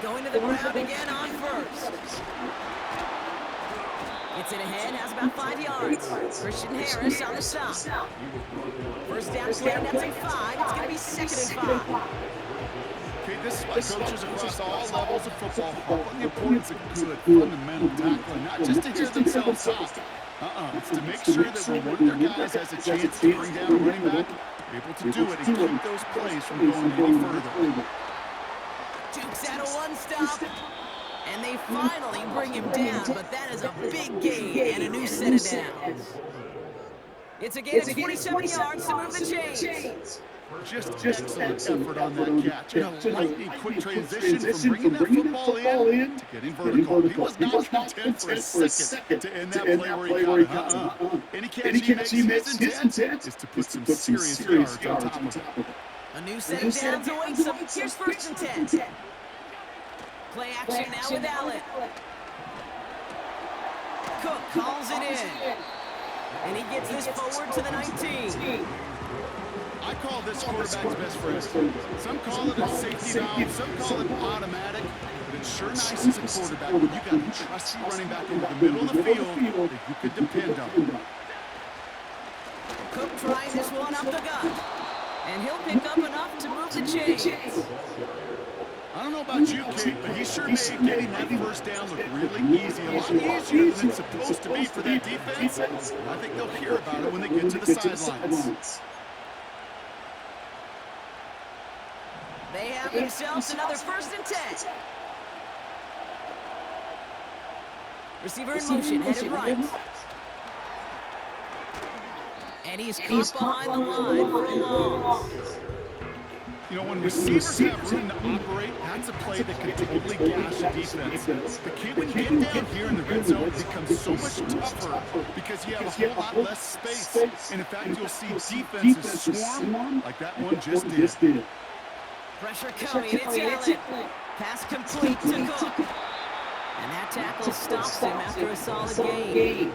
Going to the ground again on first. Gets it ahead, has about 5 yards. Christian Harris on the stop. First down play, that's at 5. It's going to be 2nd and 5. Okay, this is why coaches across all levels of football harp on the importance of good, fundamental tackling, not just to hear themselves talk. It's to make sure that when one of their guys has a chance to bring down a running back, they're able to do it and keep those plays from going any further. Dukes out of one stop. And they finally bring him down, but that is a big gain and a new set of downs. It's again at 27 yards to move the chains. Just excellent effort on that catch. And a lightning quick transition from bringing that football in to getting vertical. He was not content for a second to end that play where he got it. Any catch he makes, his intent is to put some serious yards on top of it. A new set of downs awaits him. Here's 1st and 10. Play action now with Allen. Cook calls it in. And he gets this forward to the 19. I call this quarterback's best friend. Some call it a safety valve, some call it automatic, but it's sure nice as a quarterback when you got a trusty running back in the middle of the field that you could depend on. Cook trying this one up the gut. And he'll pick up enough to move the chains. I don't know about you, Kate, but he sure made getting that first down look really easy. A lot easier than it's supposed to be for that defense. And I think they'll hear about it when they get to the sidelines. They have themselves another 1st and 10. Receiver in motion, headed right. And he's caught behind the line for a loss. You know, when receivers have room to operate, that's a play that can totally gash a defense. But Kate, when you get down here in the red zone, it becomes so much tougher because you have a whole lot less space. And in fact, you'll see defenses swarm like that one just did. Pressure coming, it's Allen. Pass complete to Cook. And that tackle stops him after a solid gain.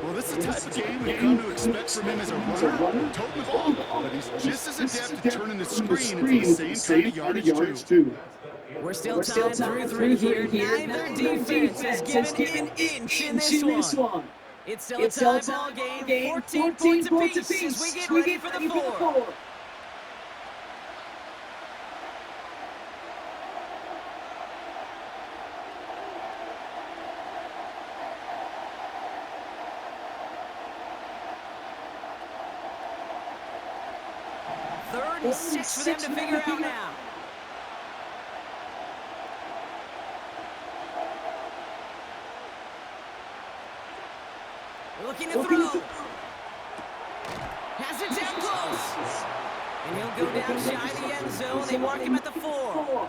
Well, this is the type of game we've come to expect from him as a runner, toting the ball, but he's just as adept at turning the screen into the same kind of yardage, too. We're still tied through 3 here. Neither defense has given an inch in this one. It's still a tie ball game, 14 points apiece as we get ready for the 4th. Third and 6 for them to figure out now. Looking to throw. Has it down close. And he'll go down shy of the end zone. They mark him at the 4.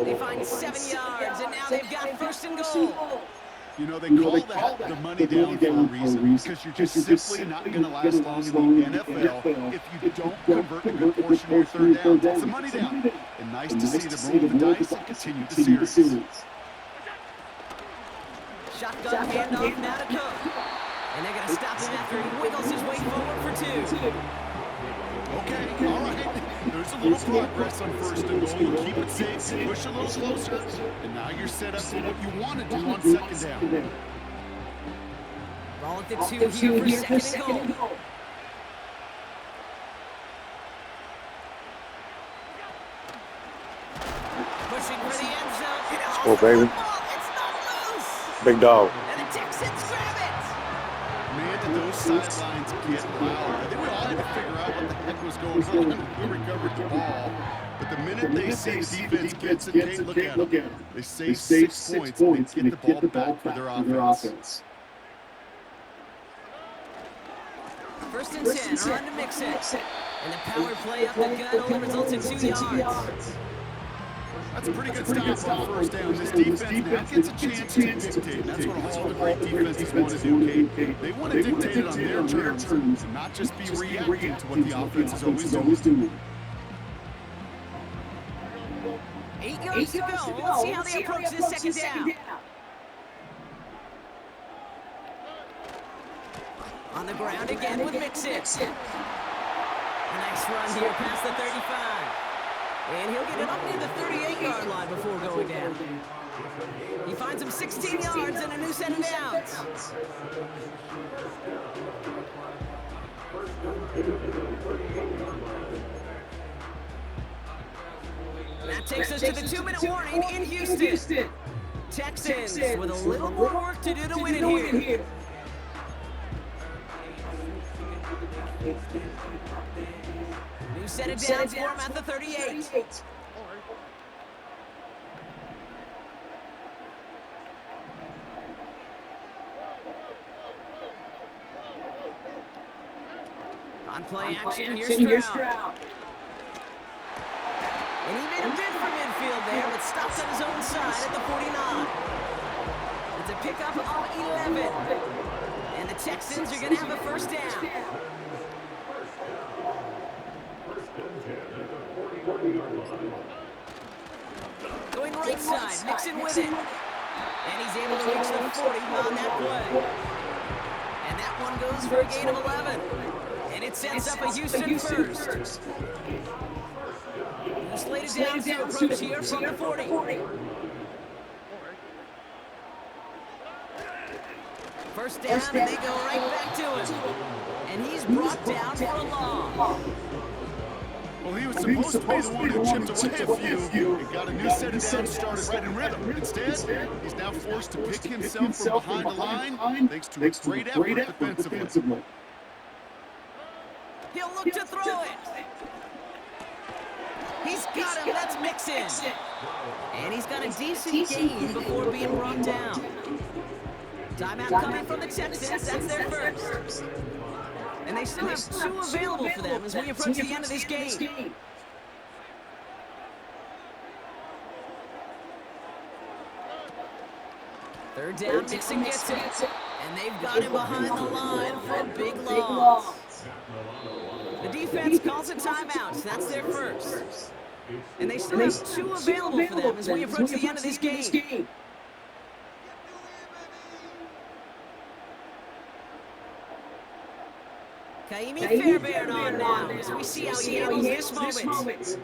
They find 7 yards, and now they've got 1st and goal. You know, they call that the money down for a reason, because you're just simply not going to last long in the NFL if you don't convert a good portion of your 3rd down. It's a money down. And nice to see them roll the dice and continue the series. Shotgun handoff now to Cook. And they're going to stop him after he wiggles his way forward for 2. Okay, all right. There's a little progress on 1st and goal. You keep it safe, you push a little closer, and now you're set up for what you want to do on 2nd down. Ball at the 2 here for 2nd and goal. Pushing for the end zone. Let's go, baby. It's not loose. Big dog. And the Texans grab it. Man, did those sidelines get loud. I think we all had to figure out what the heck was going on. Who recovered the ball. But the minute they see the defense gets it, Kate, look at them. They save 6 points and they get the ball back for their offense. 1st and 10, on to mix it. And the power play up the gut only results in 2 yards. That's a pretty good stop on 1st down. This defense now gets a chance to dictate. That's what all the great defenses want to do, Kate. They want to dictate it on their terms and not just be reacting to what the offense is always doing. 8 yards to go. Let's see how they approach this 2nd down. On the ground again with Mixit. A nice run here past the 35. And he'll get it up near the 38-yard line before going down. He finds him 16 yards and a new set of downs. That takes us to the 2-minute warning in Houston. Texans with a little more work to do to win it here. New set of downs for him at the 38. On play action, here's Stroud. And he made a bid for midfield there, but stops on his own side at the 49. It's a pickup of 11. And the Texans are going to have a first down. Going right side, Mixon with it. And he's able to reach the 40 on that play. And that one goes for a gain of 11. And it sets up a Houston first. Slated down to approach here from the 40. First down, and they go right back to him. And he's brought down for a loss. Well, he was supposed to be the one who chipped away a few and got a new set of downs started right in rhythm. Instead, he's now forced to pick himself from behind the line thanks to a great effort defensively. He'll look to throw it. He's got him. That's Mixon. And he's got a decent gain before being brought down. Timeout coming from the Texans. That's their first. And they still have 2 available for them as we approach the end of this game. Third down, Mixon gets it. And they've got him behind the line for a big loss. The defense calls a timeout, so that's their first. And they still have 2 available for them as we approach the end of this game. Kaimi Fairbairn on now as we see how he handles this moment.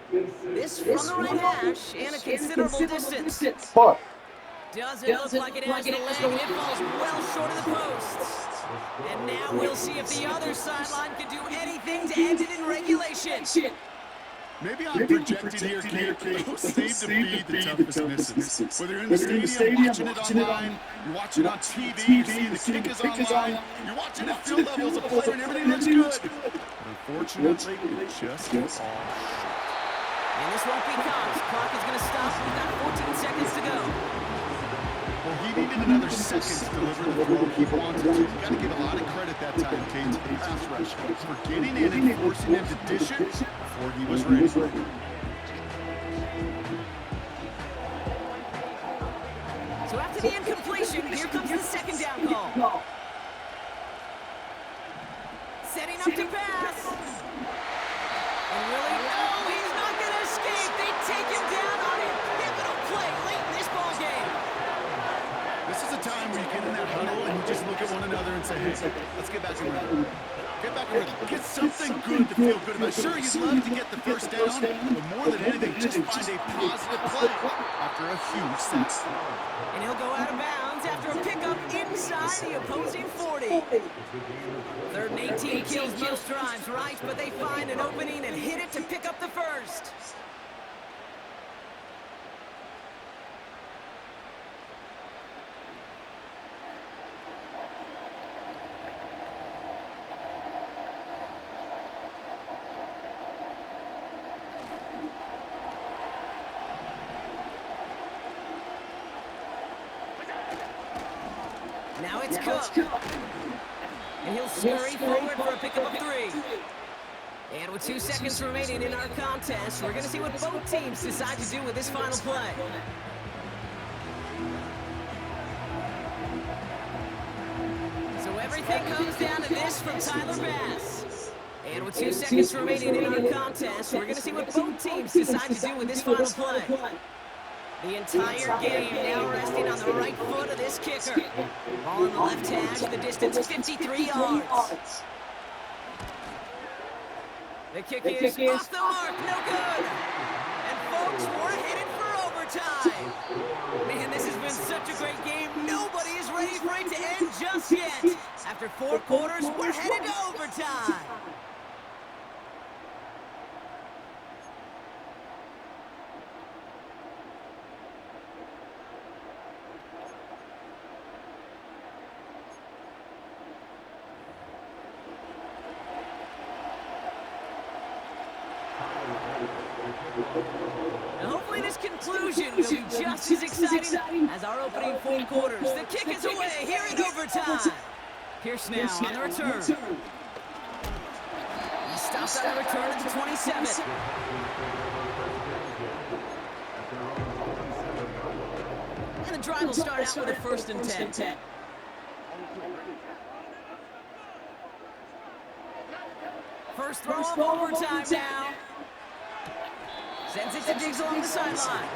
This from the right hash and a considerable distance. Doesn't look like it has the leg, and it falls well short of the posts. And now we'll see if the other sideline can do anything to end it in regulation. Maybe I'm projected here, Kate, but those seem to be the toughest misses. Whether you're in the stadium watching it online, you're watching it on TV, you're seeing the kick is online, you're watching at field level as a player and everything looks good. But unfortunately, it just gets all short. And this won't be caught. Clock is going to stop. We've got 14 seconds to go. Well, he needed another second to deliver the throw he wanted to. You got to give a lot of credit that time, Kate, to the pass rush for getting in and forcing him to dish it before he was ready. So after the incompletion, here comes the second down call. Setting up to pass. And really, no, he's not going to escape. They take him down on a pivotal play late in this ball game. This is a time where you get in that huddle and you just look at one another and say, hey, let's get back in rhythm. Get back in rhythm. Get something good to feel good about. Sure, you'd love to get the first down, but more than anything, just find a positive play after a huge set. And he'll go out of bounds after a pickup inside the opposing 40. Third and 18 kills most drives, right? But they find an opening and hit it to pick up the first. Now it's Cook. And he'll scurry forward for a pickup of 3. And with 2 seconds remaining in our contest, we're going to see what both teams decide to do with this final play. So everything comes down to this from Tyler Bass. And with 2 seconds remaining in our contest, we're going to see what both teams decide to do with this final play. The entire game now resting on the right foot of this kicker. Ball in the left hash, the distance 53 yards. The kick is off the mark, no good. And six. We're headed for overtime. Man, this has been such a great game. Nobody is ready for it to end just yet. After 4 quarters, we're headed to overtime. And hopefully this conclusion will be just as exciting as our opening 4 quarters. The kick is away here in overtime. Pierce now on the return. He stops on the return at the 27. And the drive will start out with a 1st and 10. First throw of overtime now. Sends it to Diggs along the sideline.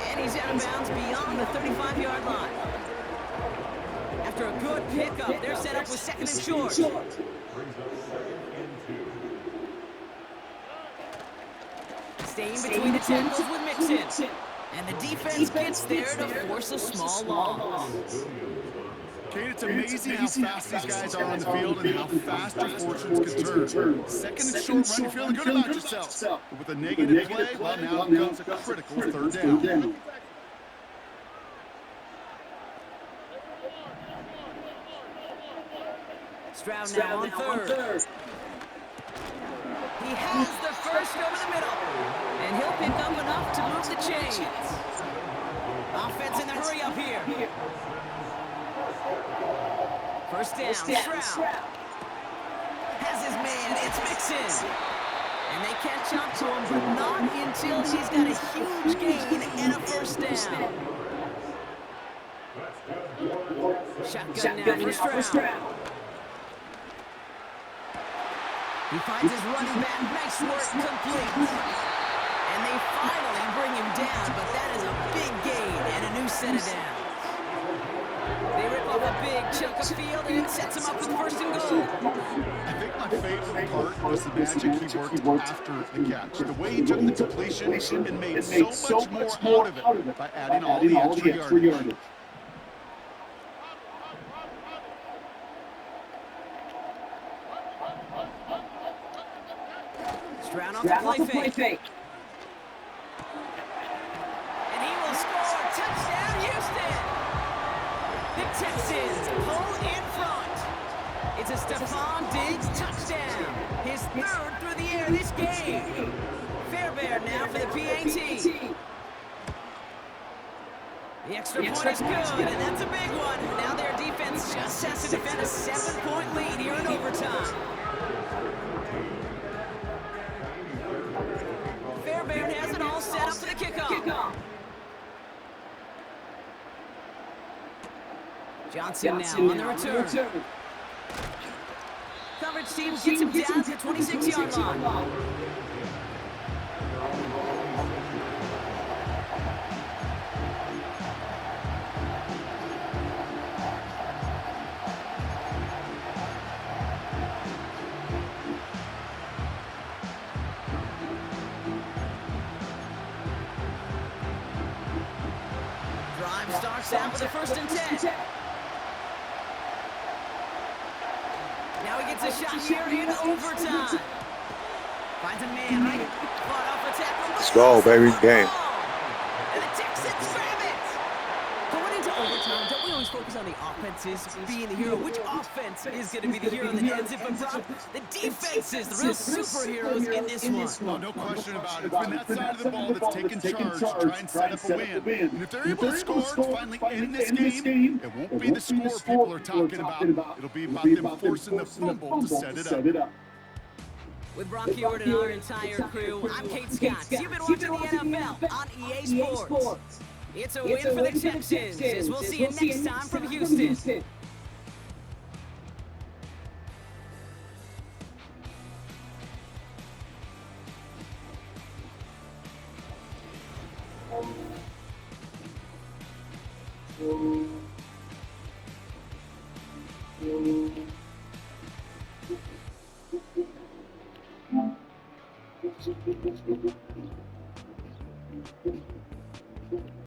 And he's out of bounds beyond the 35-yard line. After a good pickup, they're set up with 2nd and short. Staying between the tackles with Mixon. And the defense gets there to force a small loss. Kate, it's amazing how fast these guys are on the field and how fast your fortunes can turn. 2nd and short run, you're feeling good about yourself. But with a negative play, well, now it becomes a critical 3rd down. Stroud now on 3rd. He has the first over the middle. And he'll pick up enough to move the chains. Offense in the hurry up here. First down, Stroud. Has his man, it's Mixon. And they catch up to him, but not until he's got a huge gain and a 1st down. Shotgun now for Stroud. He finds his running back, nice work, complete. And they finally bring him down, but that is a big gain and a new set of downs. They rip off a big chunk of field and it sets him up with 1st and goal. I think my favorite part was the magic he worked after the catch. The way he took the completion and made so much more out of it by adding all the extra yardage. Stroud off the play fake. And he will score. Touchdown, Houston. The Texans pull in front. It's a Stephon Diggs touchdown. His 3rd through the air this game. Fairbairn now for the PAT. The extra point is good, and that's a big one. Now their defense just has to defend a 7-point lead here in overtime. Fairbairn has it all set up for the kickoff. Johnson now on the return. Coverage team gets him down to the 26-yard line. Drive starts out with a 1st and 10. Now he gets a shot here in overtime. Finds a man right. Fought off a tackle. Let's go, baby. Game. And the Texans grab it. Going into overtime, don't we always focus on the offenses being the hero? Which offense is going to be the hero that ends it? But the defenses, the real superheroes in this one. Oh, no question about it. It's been that side of the ball that's taken charge to try and set up a win. And if they're able to score to finally end this game, it won't be the score people are talking about. It'll be about them forcing the fumble to set it up. With Brock Hewitt and our entire crew, I'm Kate Scott. You've been watching the NFL on EA Sports. It's a win for the Texans, as we'll see you next time from Houston. Thank you.